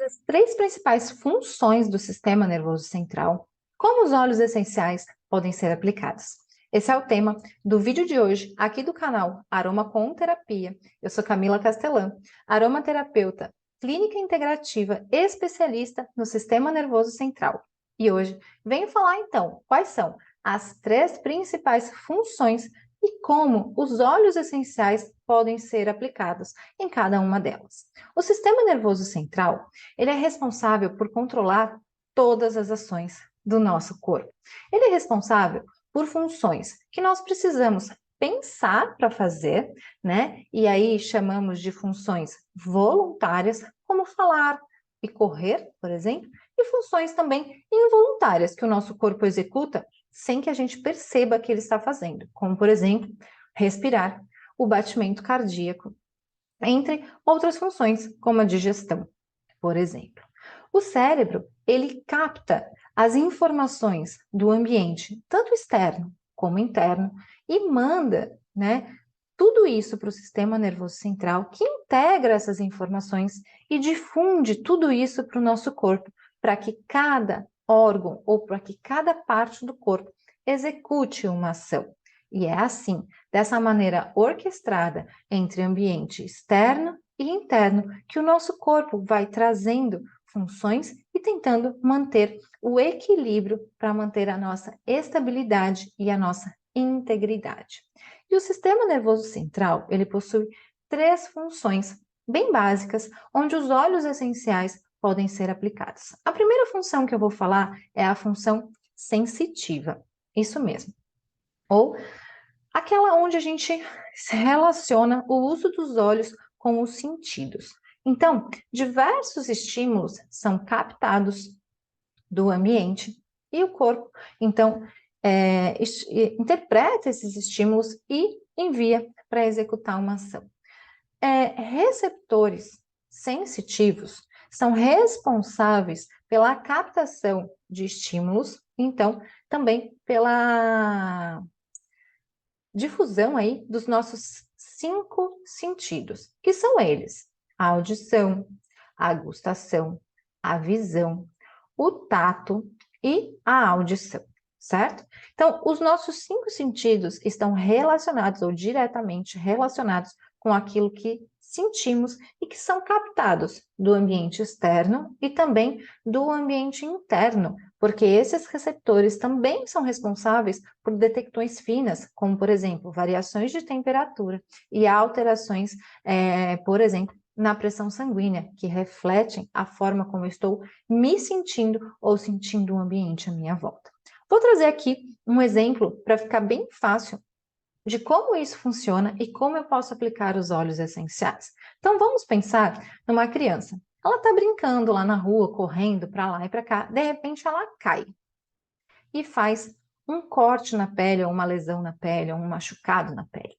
as três principais funções do sistema nervoso central, como os óleos essenciais podem ser aplicados. Esse é o tema do vídeo de hoje, aqui do canal Aroma com Terapia. Eu sou Camila Castelã, aromaterapeuta, clínica integrativa, especialista no sistema nervoso central. E hoje venho falar então quais são as três principais funções e como os óleos essenciais podem ser aplicados em cada uma delas. O sistema nervoso central, ele é responsável por controlar todas as ações do nosso corpo. Ele é responsável por funções que nós precisamos pensar para fazer, né? E aí chamamos de funções voluntárias, como falar e correr, por exemplo, e funções também involuntárias que o nosso corpo executa sem que a gente perceba que ele está fazendo, como, por exemplo, respirar, o batimento cardíaco, entre outras funções, como a digestão, por exemplo. O cérebro, ele capta as informações do ambiente, tanto externo como interno, e manda, né, tudo isso para o sistema nervoso central, que integra essas informações e difunde tudo isso para o nosso corpo, para que cada órgão ou para que cada parte do corpo execute uma ação. E é assim, dessa maneira orquestrada entre ambiente externo e interno, que o nosso corpo vai trazendo funções e tentando manter o equilíbrio para manter a nossa estabilidade e a nossa integridade. E o sistema nervoso central, ele possui três funções bem básicas, onde os óleos essenciais podem ser aplicados. A primeira função que eu vou falar é a função sensitiva, isso mesmo. Ou aquela onde a gente relaciona o uso dos olhos com os sentidos. Então, diversos estímulos são captados do ambiente e o corpo, então, interpreta esses estímulos e envia para executar uma ação. Receptores sensitivos são responsáveis pela captação de estímulos, então, também pela difusão aí dos nossos 5 sentidos, que são eles: a audição, a gustação, a visão, o tato e a audição, certo? Então, os nossos 5 sentidos estão relacionados ou diretamente relacionados com aquilo que sentimos e que são captados do ambiente externo e também do ambiente interno, porque esses receptores também são responsáveis por detecções finas, como, por exemplo, variações de temperatura e alterações, por exemplo, na pressão sanguínea, que refletem a forma como eu estou me sentindo ou sentindo o ambiente à minha volta. Vou trazer aqui um exemplo para ficar bem fácil de como isso funciona e como eu posso aplicar os óleos essenciais. Então, vamos pensar numa criança. Ela está brincando lá na rua, correndo para lá e para cá, de repente ela cai e faz um corte na pele, ou uma lesão na pele, ou um machucado na pele.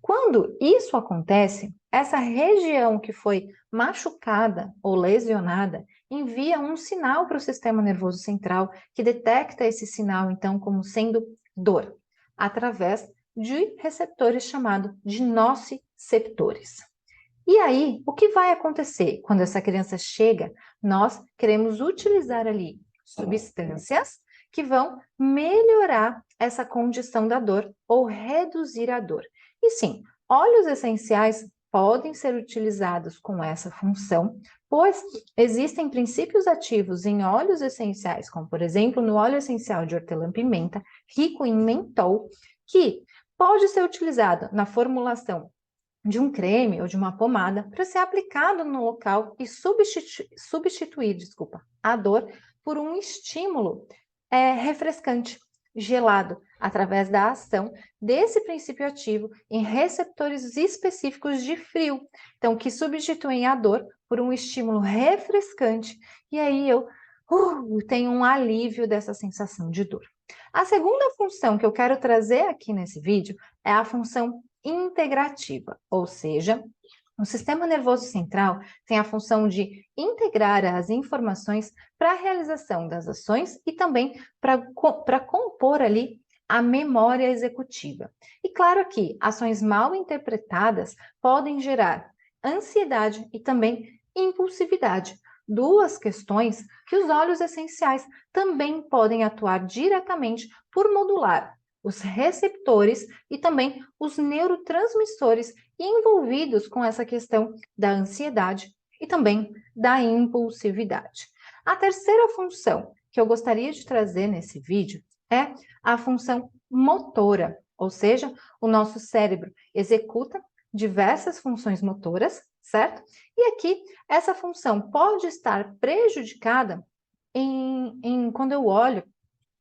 Quando isso acontece, essa região que foi machucada ou lesionada envia um sinal para o sistema nervoso central, que detecta esse sinal, então, como sendo dor, através de receptores chamados de nociceptores. E aí, o que vai acontecer quando essa criança chega? Nós queremos utilizar ali substâncias que vão melhorar essa condição da dor ou reduzir a dor. E sim, óleos essenciais podem ser utilizados com essa função, pois existem princípios ativos em óleos essenciais, como por exemplo no óleo essencial de hortelã-pimenta, rico em mentol, que pode ser utilizado na formulação de um creme ou de uma pomada para ser aplicado no local e substituir, a dor por um estímulo refrescante, gelado, através da ação desse princípio ativo em receptores específicos de frio, então que substituem a dor por um estímulo refrescante, e aí eu tenho um alívio dessa sensação de dor. A segunda função que eu quero trazer aqui nesse vídeo é a função integrativa, ou seja, o sistema nervoso central tem a função de integrar as informações para a realização das ações e também para compor ali a memória executiva. E claro que ações mal interpretadas podem gerar ansiedade e também impulsividade duas questões que os óleos essenciais também podem atuar diretamente por modular os receptores e também os neurotransmissores envolvidos com essa questão da ansiedade e também da impulsividade. A terceira função que eu gostaria de trazer nesse vídeo é a função motora, ou seja, o nosso cérebro executa diversas funções motoras, certo? E aqui, essa função pode estar prejudicada quando eu olho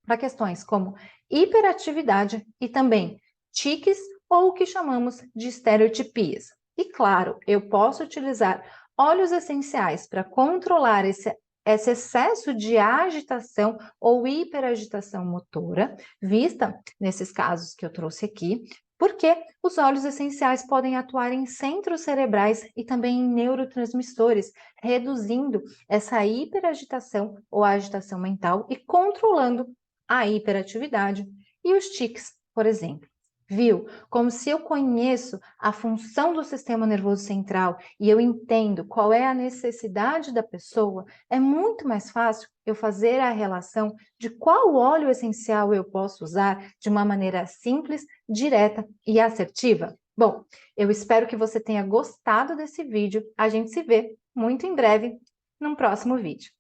para questões como hiperatividade e também tiques ou o que chamamos de estereotipias. E claro, eu posso utilizar óleos essenciais para controlar esse excesso de agitação ou hiperagitação motora, vista nesses casos que eu trouxe aqui, porque os óleos essenciais podem atuar em centros cerebrais e também em neurotransmissores, reduzindo essa hiperagitação ou agitação mental e controlando a hiperatividade e os tiques, por exemplo. Viu? Como se eu conheço a função do sistema nervoso central e eu entendo qual é a necessidade da pessoa, é muito mais fácil eu fazer a relação de qual óleo essencial eu posso usar de uma maneira simples, direta e assertiva. Bom, eu espero que você tenha gostado desse vídeo. A gente se vê muito em breve num próximo vídeo.